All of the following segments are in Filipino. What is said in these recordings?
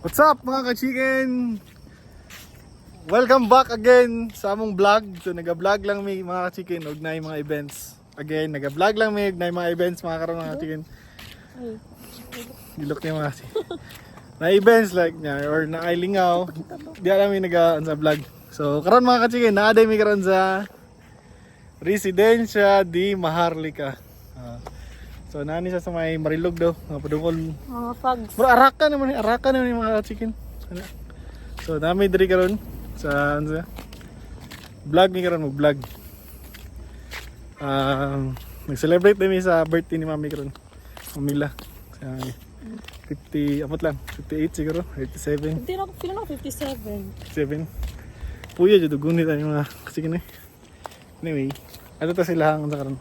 What's up mga ka-chicken? Welcome back again sa among vlog. So nag-vlog lang may mga ka-chicken og na mga events. Again, nag-vlog lang may na mga events mga karon mga chicken. Gilok niya mga na events like nya or na ay lingaw. Di alam may sa vlog. So karon mga ka-chicken, naaday mi karon sa Residencia di Maharlika. So nani siya sa may Marilog daw, mga padungol. Mga fags. Bro, araka naman yung mga chicken. So nami diri karon sa ano sa vlog ni karon mag-vlog. Nag-celebrate dami sa birthday ni Mami karon. Mamila. Sa 50, amot lang, 58 siguro, 87. Hindi na ako, feel na ako 57. 7. Puya jud gunit ani mga chicken eh. Anyway, ato ta sila ang karon.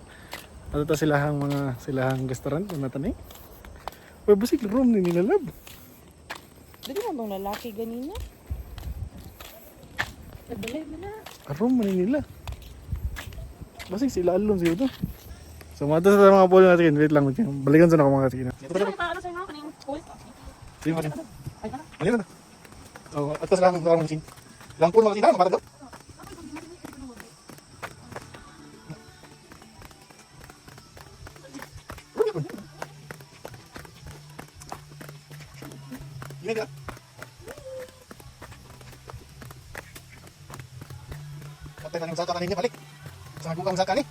Ato ta silahang mga silahang restaurant na tanay. Uy, busik room ni nilalab. Dili mo bang lalaki ganina? Nabalay mo na. Room man nila. Basig sila alon siya to. So mga sa mga polo natin, wait lang, balikan sa ako mga tingin. Ano sa mga kaning pool? Sige pa. Balikan na. Oh, atas lang ang sing. Lang pun mga tingin, mga daw. Ini enggak. Patay na yung saka kanina balik. Sa gukang saka ni.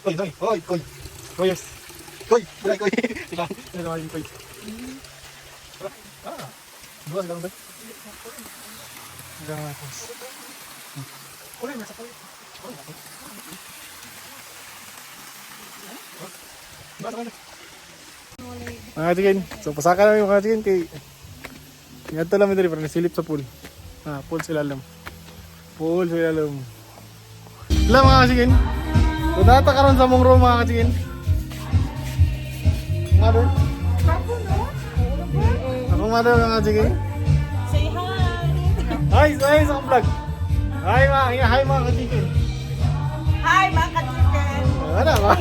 Koy, koy, koy, koy. Koy. Koy, koy. Sila, sila yung koy. Dua lang ba? Jangan mas. Kulay na sa kulay. Mga chicken, so pasaka namin mga chicken kay ingat lang diri para nasilip sa pool. Pool sila alam. Pool sila alam. Sila mga chicken. So nata karon sa mong room mga chicken. Mother. Akong mother mga chicken. Say hi! Hi, say sa vlog. Hi mga ka-chicken. Hi mga ka-chicken! Ano ba?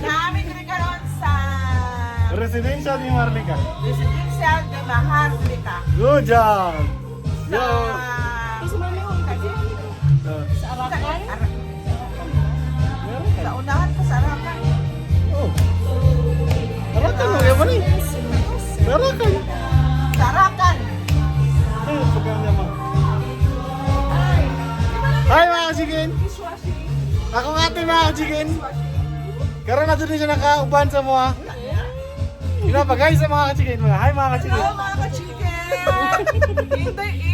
Namin rin karoon sa Residential ni Maharlika. Residential de Maharlika. Good job! Yo! Kasi mami ko, sa Arakan? Sa unahan pa sa Arakan. Oh. Arakan mo, yaman eh. Arakan. Sa Arakan! Hi mga chicken! Ako nga ito mga chicken. Karoon na doon siya nakauban sa mga. Pinapagay sa mga chicken. Hi mga chicken. Hello mga ka-chicken!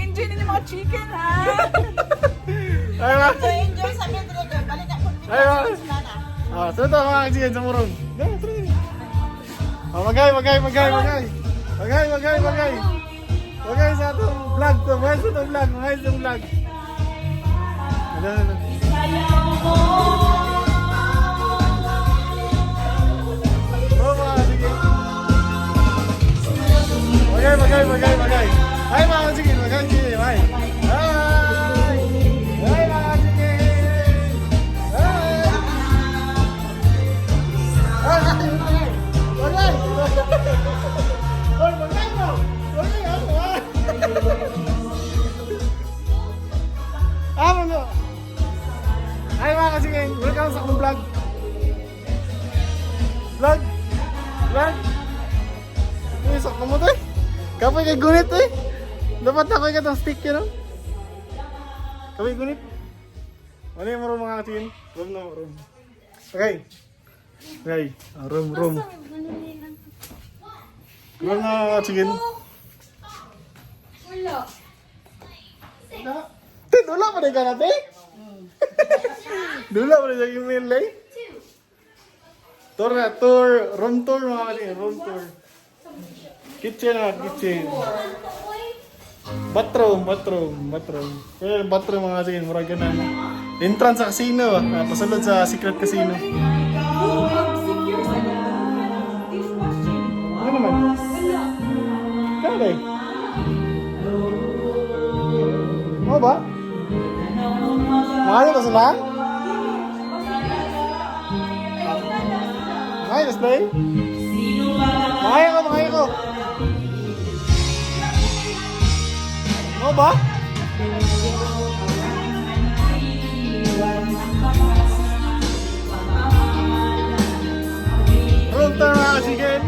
Enjoy din yung mga chicken ha! Hi mga. Enjoy sa amin talaga. Balik ako dito Hi mga. sa Silana. Sunod ako mga chicken sa murong. Magay. Magay sa itong vlog to. Magay sa itong vlog. Ano. Oh mga chicken. Magay. Hi mga chicken. Magay. Hi. Hi mga chicken. Magay. Hi mga ka-chicken, welcome sa akong vlog. Vlog. Isak na mo to eh. Kapoy kay gunit eh. Dapat ako'y katong stick yun. Kapoy gunit. Ano yung room mga ka-chicken? Room. Okay. Room. Room na ka-chicken. Dula pa rin ka natin? Dula pa rin sa email lang? Room tour mga ka-chicken. Room tour. Kitchen. Bathroom mga ka-chicken. Murag ganun. Entrance sa casino. Pasulod sa secret casino. Ano naman? Kaya ba? Mayo to sila? Mayo to sila? Mayo ko. Ano ba? Room tour mga kasikin.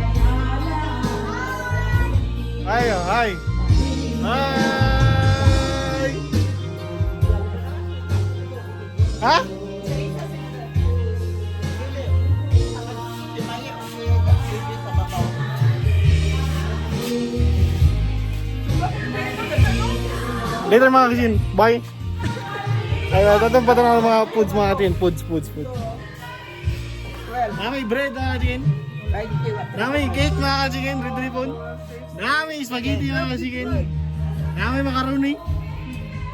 Ayo, hi. Hi. Ha? Later mga kasin. Bye. Ay, tatang patang mga foods mga kasin. Foods. May bread mga kasin. May cake mga kasin. Red ribbon. May spaghetti mga kasin. May macaroni.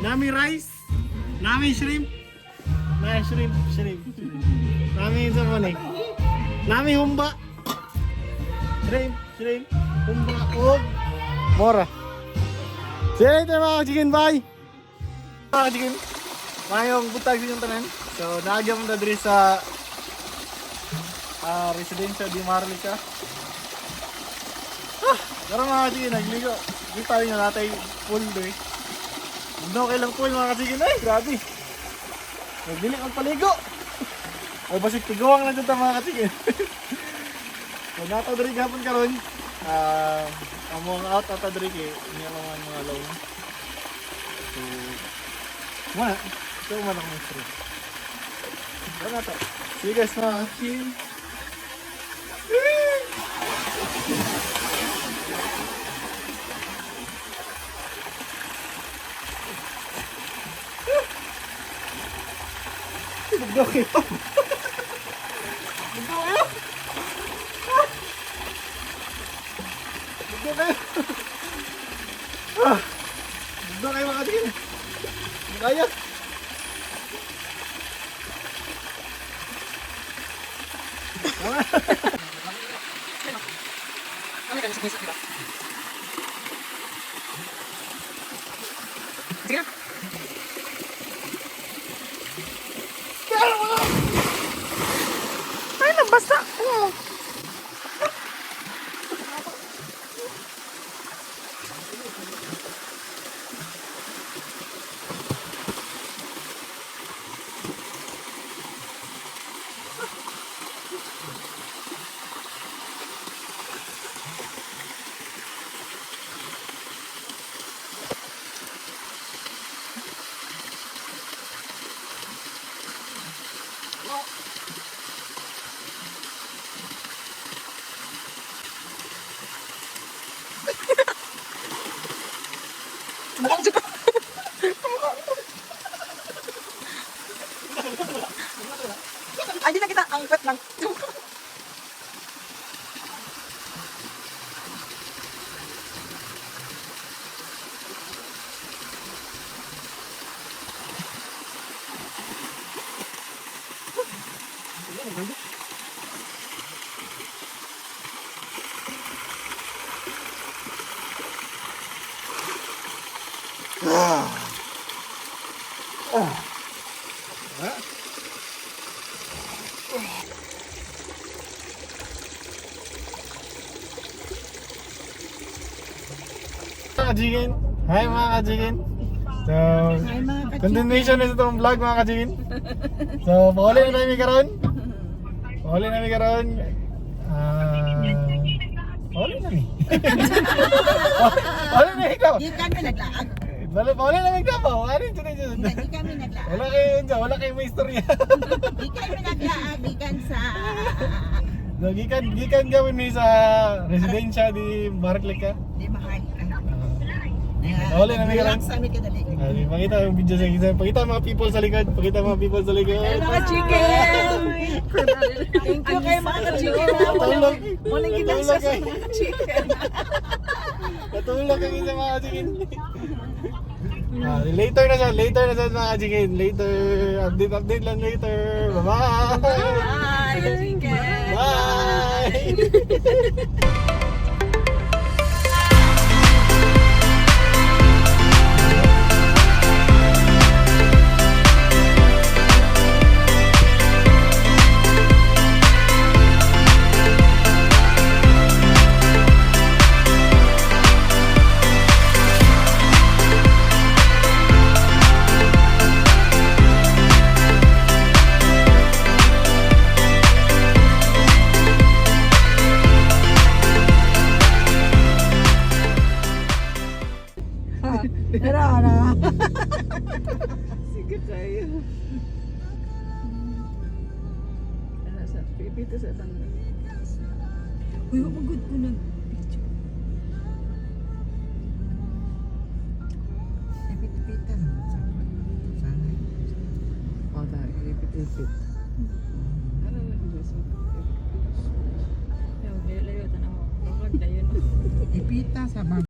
May rice. May shrimp. Shrimp. May isa naman eh. May humba. Shrimp. Humba. Og. Mora. See you later mga chicken, bye! Mga chicken, mayong butag sa inyong tanan. So, naagyan mo na diri sa Residencia di Marlica. Pero mga chicken, nagligo. Kita rin na natin pool doon. Hindi kailang pool mga chicken. Ay, grabe! Nagbili ang paligo! O basig tiguang na dito mga chicken. So, nataw diri gapon karon. Ang mga out at adrik eh, hindi naman mga loan. So, wala. So, wala kong stress. Wala na to. See you guys na. Bugdo kayo. Doon kayo mga tingin. Kaya. Sige. Ay, nabasa. Ay, di na kita angkat lang. Kajikin. Hi mga kajikin. So, continuation na itong vlog mga kajikin. So, pauli na namin karon. Pauli na namin karon. Pauli na namin. Pauli na ikaw. Di kami naglaag. Pauli na namin kapaw. Ano yung tunay dyan? Di kami naglaag. Wala kayo may istorya. Di kami naglaag. Gikan sa... So, gikan gawin ni sa residensya di Marlica. Di mahal. Pauli na namin karon. Sa amin kadali. Pakita yung video sa isa. Pakita mga people sa likod. Mga chicken! Thank you kayo mga chicken. Natulog. Walang ginasa sa mga chicken. Natulog ang isa mga chicken. Later na siya mga chicken. Later. Update lang later. Bye-bye. Bye, chicken. Bye. kayo. Ano sa pipito sa tangga. Uy, magod ko nag picture. Ipit-ipitan. Sana. Oh, dahil ipit-ipit. Ano yung gusto? Yo, layo tanaw. Bakag dayon. Ipita sa bag.